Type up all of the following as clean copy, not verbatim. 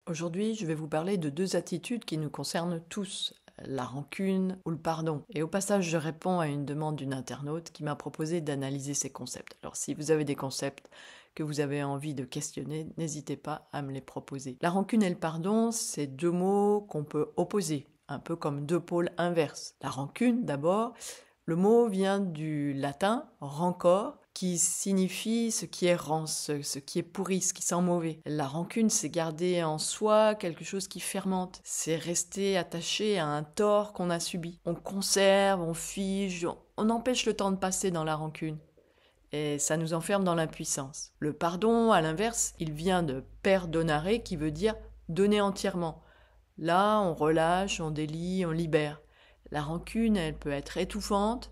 Aujourd'hui, je vais vous parler de deux attitudes qui nous concernent tous, la rancune ou le pardon. Et au passage, je réponds à une demande d'une internaute qui m'a proposé d'analyser ces concepts. Alors si vous avez des concepts que vous avez envie de questionner, n'hésitez pas à me les proposer. La rancune et le pardon, c'est deux mots qu'on peut opposer, un peu comme deux pôles inverses. La rancune, d'abord, le mot vient du latin rancor, qui signifie ce qui est rance, ce qui est pourri, ce qui sent mauvais. La rancune, c'est garder en soi quelque chose qui fermente. C'est rester attaché à un tort qu'on a subi. On conserve, on fige, on empêche le temps de passer dans la rancune. Et ça nous enferme dans l'impuissance. Le pardon, à l'inverse, il vient de perdonare, qui veut dire donner entièrement. Là, on relâche, on délie, on libère. La rancune, elle peut être étouffante.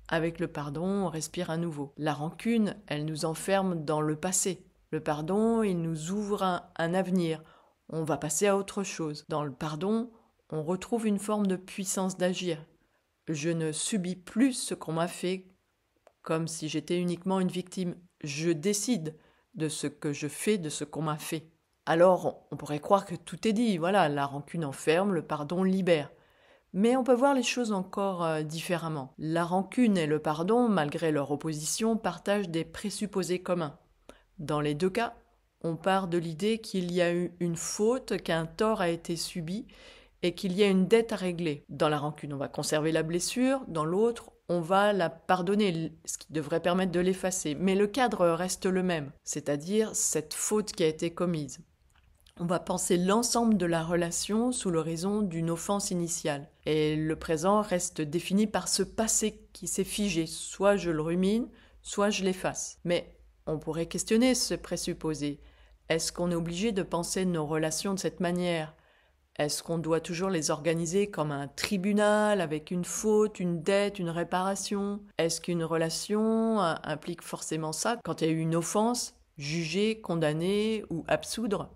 Avec le pardon, on respire à nouveau. La rancune, elle nous enferme dans le passé. Le pardon, il nous ouvre un avenir. On va passer à autre chose. Dans le pardon, on retrouve une forme de puissance d'agir. Je ne subis plus ce qu'on m'a fait comme si j'étais uniquement une victime. Je décide de ce que je fais, de ce qu'on m'a fait. Alors, on pourrait croire que tout est dit. Voilà, la rancune enferme, le pardon libère. Mais on peut voir les choses encore différemment. La rancune et le pardon, malgré leur opposition, partagent des présupposés communs. Dans les deux cas, on part de l'idée qu'il y a eu une faute, qu'un tort a été subi et qu'il y a une dette à régler. Dans la rancune, on va conserver la blessure, dans l'autre, on va la pardonner, ce qui devrait permettre de l'effacer. Mais le cadre reste le même, c'est-à-dire cette faute qui a été commise. On va penser l'ensemble de la relation sous l'horizon d'une offense initiale. Et le présent reste défini par ce passé qui s'est figé. Soit je le rumine, soit je l'efface. Mais on pourrait questionner ce présupposé. Est-ce qu'on est obligé de penser nos relations de cette manière ? Est-ce qu'on doit toujours les organiser comme un tribunal avec une faute, une dette, une réparation ? Est-ce qu'une relation implique forcément ça quand il y a eu une offense, juger, condamner ou absoudre ?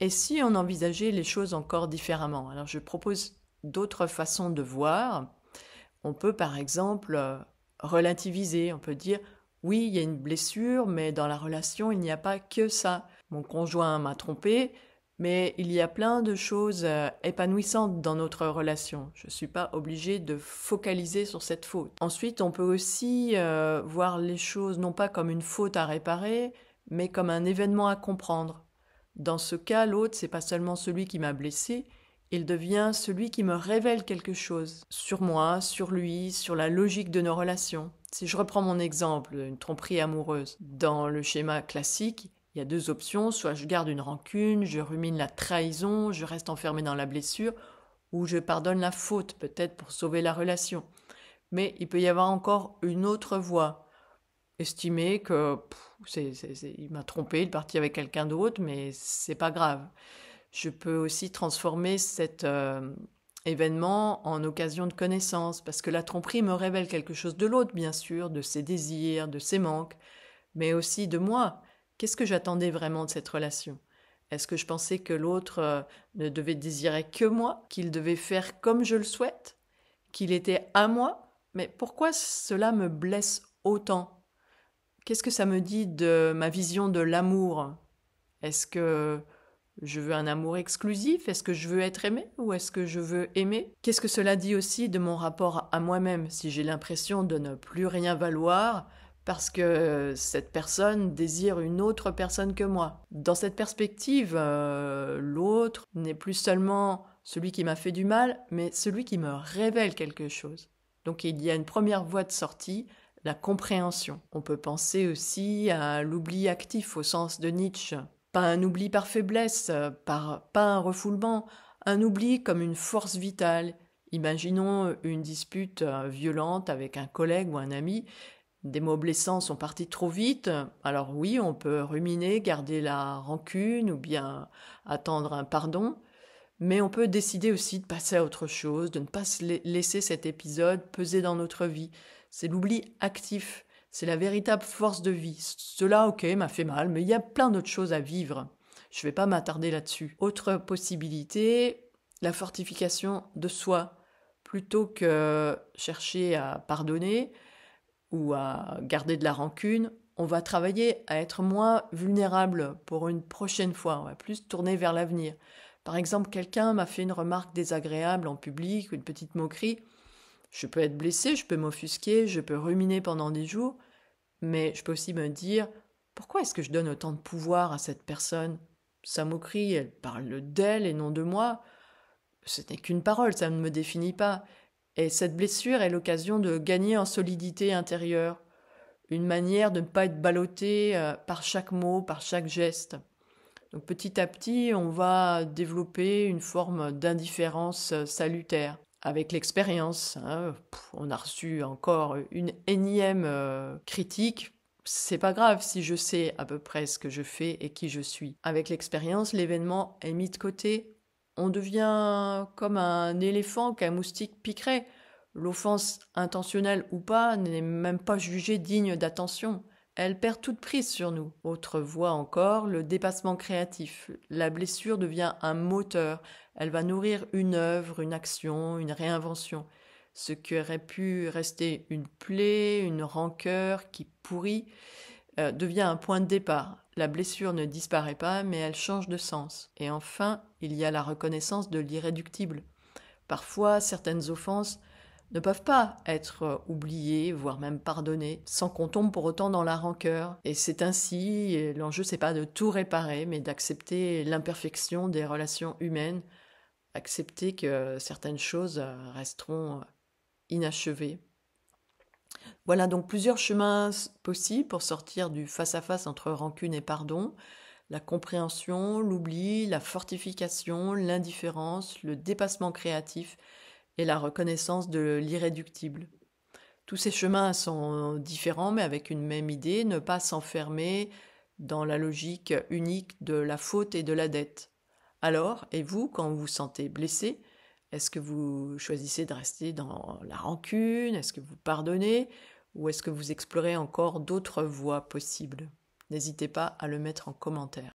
Et si on envisageait les choses encore différemment? Alors je propose d'autres façons de voir. On peut par exemple relativiser, on peut dire oui, il y a une blessure, mais dans la relation, il n'y a pas que ça. Mon conjoint m'a trompé, mais il y a plein de choses épanouissantes dans notre relation. Je ne suis pas obligée de focaliser sur cette faute. Ensuite, on peut aussi voir les choses non pas comme une faute à réparer, mais comme un événement à comprendre. Dans ce cas, l'autre, c'est pas seulement celui qui m'a blessé, il devient celui qui me révèle quelque chose sur moi, sur lui, sur la logique de nos relations. Si je reprends mon exemple, une tromperie amoureuse, dans le schéma classique, il y a deux options, soit je garde une rancune, je rumine la trahison, je reste enfermé dans la blessure, ou je pardonne la faute, peut-être pour sauver la relation. Mais il peut y avoir encore une autre voie. Estimer que il m'a trompé, il est parti avec quelqu'un d'autre, mais c'est pas grave. Je peux aussi transformer cet événement en occasion de connaissance, parce que la tromperie me révèle quelque chose de l'autre, bien sûr, de ses désirs, de ses manques, mais aussi de moi. Qu'est-ce que j'attendais vraiment de cette relation? Est-ce que je pensais que l'autre ne devait désirer que moi, qu'il devait faire comme je le souhaite, qu'il était à moi? Mais pourquoi cela me blesse autant? Qu'est-ce que ça me dit de ma vision de l'amour? Est-ce que je veux un amour exclusif? Est-ce que je veux être aimé ou est-ce que je veux aimer? Qu'est-ce que cela dit aussi de mon rapport à moi-même si j'ai l'impression de ne plus rien valoir parce que cette personne désire une autre personne que moi? Dans cette perspective, l'autre n'est plus seulement celui qui m'a fait du mal, mais celui qui me révèle quelque chose. Donc il y a une première voie de sortie, la compréhension. On peut penser aussi à l'oubli actif au sens de Nietzsche. Pas un oubli par faiblesse, pas un refoulement, un oubli comme une force vitale. Imaginons une dispute violente avec un collègue ou un ami. Des mots blessants sont partis trop vite. Alors oui, on peut ruminer, garder la rancune ou bien attendre un pardon. Mais on peut décider aussi de passer à autre chose, de ne pas se laisser cet épisode peser dans notre vie. C'est l'oubli actif, c'est la véritable force de vie. Cela, ok, m'a fait mal, mais il y a plein d'autres choses à vivre. Je ne vais pas m'attarder là-dessus. Autre possibilité, la fortification de soi. Plutôt que chercher à pardonner ou à garder de la rancune, On va travailler à être moins vulnérable pour une prochaine fois. On va plus tourner vers l'avenir. Par exemple, quelqu'un m'a fait une remarque désagréable en public, une petite moquerie. Je peux être blessée, je peux m'offusquer, je peux ruminer pendant des jours, mais je peux aussi me dire, pourquoi est-ce que je donne autant de pouvoir à cette personne? Sa moquerie, elle parle d'elle et non de moi. Ce n'est qu'une parole, ça ne me définit pas. Et cette blessure est l'occasion de gagner en solidité intérieure, une manière de ne pas être ballotté par chaque mot, par chaque geste. Donc petit à petit, on va développer une forme d'indifférence salutaire. Avec l'expérience, hein, on a reçu encore une énième critique. C'est pas grave si je sais à peu près ce que je fais et qui je suis. Avec l'expérience, l'événement est mis de côté. On devient comme un éléphant qu'un moustique piquerait. L'offense, intentionnelle ou pas, n'est même pas jugée digne d'attention. Elle perd toute prise sur nous. Autre voie encore, le dépassement créatif. La blessure devient un moteur. Elle va nourrir une œuvre, une action, une réinvention. Ce qui aurait pu rester une plaie, une rancœur qui pourrit, devient un point de départ. La blessure ne disparaît pas, mais elle change de sens. Et enfin, il y a la reconnaissance de l'irréductible. Parfois, certaines offenses ne peuvent pas être oubliées, voire même pardonnées, sans qu'on tombe pour autant dans la rancœur. Et c'est ainsi, l'enjeu c'est pas de tout réparer, mais d'accepter l'imperfection des relations humaines, accepter que certaines choses resteront inachevées. Voilà donc plusieurs chemins possibles pour sortir du face-à-face entre rancune et pardon. La compréhension, l'oubli, la fortification, l'indifférence, le dépassement créatif et la reconnaissance de l'irréductible. Tous ces chemins sont différents mais avec une même idée, ne pas s'enfermer dans la logique unique de la faute et de la dette. Alors, et vous, quand vous vous sentez blessé, est-ce que vous choisissez de rester dans la rancune? Est-ce que vous pardonnez? Ou est-ce que vous explorez encore d'autres voies possibles? N'hésitez pas à le mettre en commentaire.